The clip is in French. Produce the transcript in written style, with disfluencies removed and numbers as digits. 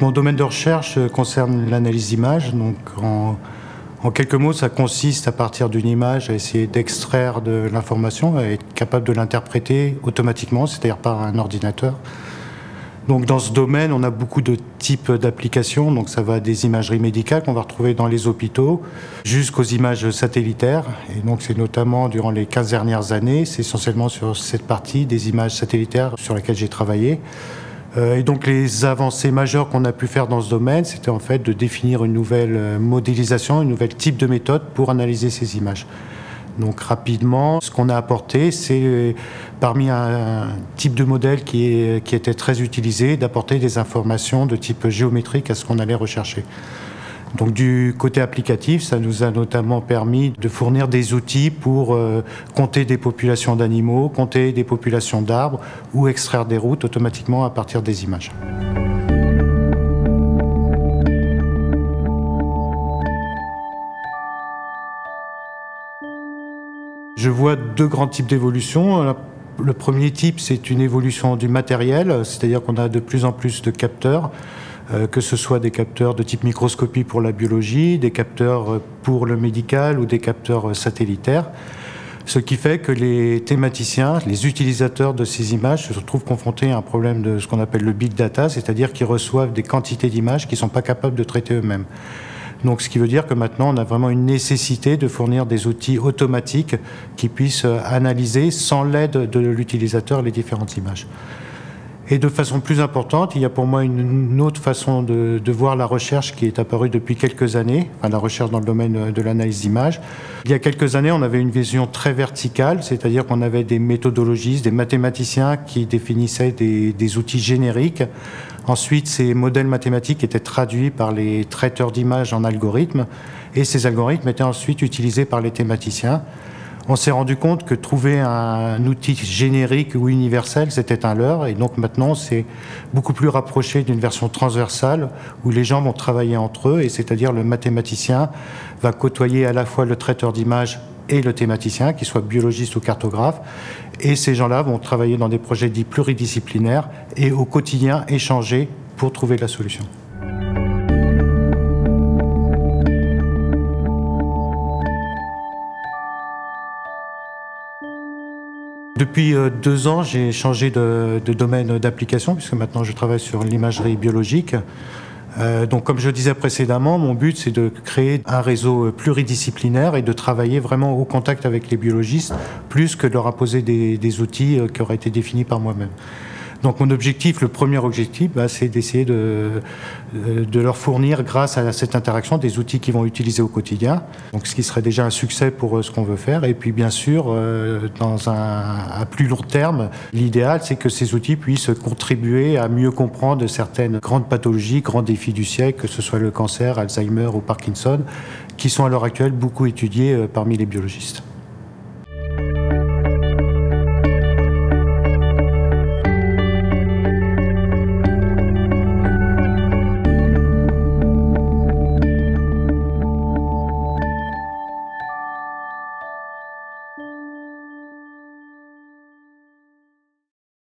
Mon domaine de recherche concerne l'analyse d'images. Donc en quelques mots, ça consiste à partir d'une image à essayer d'extraire de l'information, à être capable de l'interpréter automatiquement, c'est-à-dire par un ordinateur. Donc dans ce domaine, on a beaucoup de types d'applications. Donc ça va des imageries médicales qu'on va retrouver dans les hôpitaux jusqu'aux images satellitaires. Et donc c'est notamment durant les 15 dernières années, c'est essentiellement sur cette partie des images satellitaires sur laquelle j'ai travaillé. Et donc les avancées majeures qu'on a pu faire dans ce domaine, c'était en fait de définir une nouvelle modélisation, une nouvelle type de méthode pour analyser ces images. Donc rapidement, ce qu'on a apporté, c'est parmi un type de modèle qui était très utilisé, d'apporter des informations de type géométrique à ce qu'on allait rechercher. Donc du côté applicatif, ça nous a notamment permis de fournir des outils pour compter des populations d'animaux, compter des populations d'arbres ou extraire des routes automatiquement à partir des images. Je vois deux grands types d'évolution. Le premier type, c'est une évolution du matériel, c'est-à-dire qu'on a de plus en plus de capteurs, que ce soit des capteurs de type microscopie pour la biologie, des capteurs pour le médical ou des capteurs satellitaires. Ce qui fait que les thématiciens, les utilisateurs de ces images se retrouvent confrontés à un problème de ce qu'on appelle le big data, c'est-à-dire qu'ils reçoivent des quantités d'images qu'ils ne sont pas capables de traiter eux-mêmes. Donc, ce qui veut dire que maintenant, on a vraiment une nécessité de fournir des outils automatiques qui puissent analyser sans l'aide de l'utilisateur les différentes images. Et de façon plus importante, il y a pour moi une autre façon de voir la recherche qui est apparue depuis quelques années, enfin la recherche dans le domaine de l'analyse d'images. Il y a quelques années, on avait une vision très verticale, c'est-à-dire qu'on avait des méthodologistes, des mathématiciens qui définissaient des outils génériques. Ensuite, ces modèles mathématiques étaient traduits par les traiteurs d'images en algorithmes, et ces algorithmes étaient ensuite utilisés par les thématiciens. On s'est rendu compte que trouver un outil générique ou universel, c'était un leurre. Et donc maintenant, c'est beaucoup plus rapproché d'une version transversale où les gens vont travailler entre eux. Et c'est-à-dire le mathématicien va côtoyer à la fois le traiteur d'images et le thématicien, qu'il soit biologiste ou cartographe. Et ces gens-là vont travailler dans des projets dits pluridisciplinaires et au quotidien échanger pour trouver la solution. Depuis 2 ans, j'ai changé de domaine d'application, puisque maintenant je travaille sur l'imagerie biologique. Donc, comme je disais précédemment, mon but, c'est de créer un réseau pluridisciplinaire et de travailler vraiment au contact avec les biologistes, plus que de leur imposer des outils qui auraient été définis par moi-même. Donc mon objectif, le premier objectif, c'est d'essayer de leur fournir, grâce à cette interaction, des outils qu'ils vont utiliser au quotidien. Donc ce qui serait déjà un succès pour ce qu'on veut faire. Et puis bien sûr, dans un plus long terme, l'idéal, c'est que ces outils puissent contribuer à mieux comprendre certaines grandes pathologies, grands défis du siècle, que ce soit le cancer, Alzheimer ou Parkinson, qui sont à l'heure actuelle beaucoup étudiés parmi les biologistes.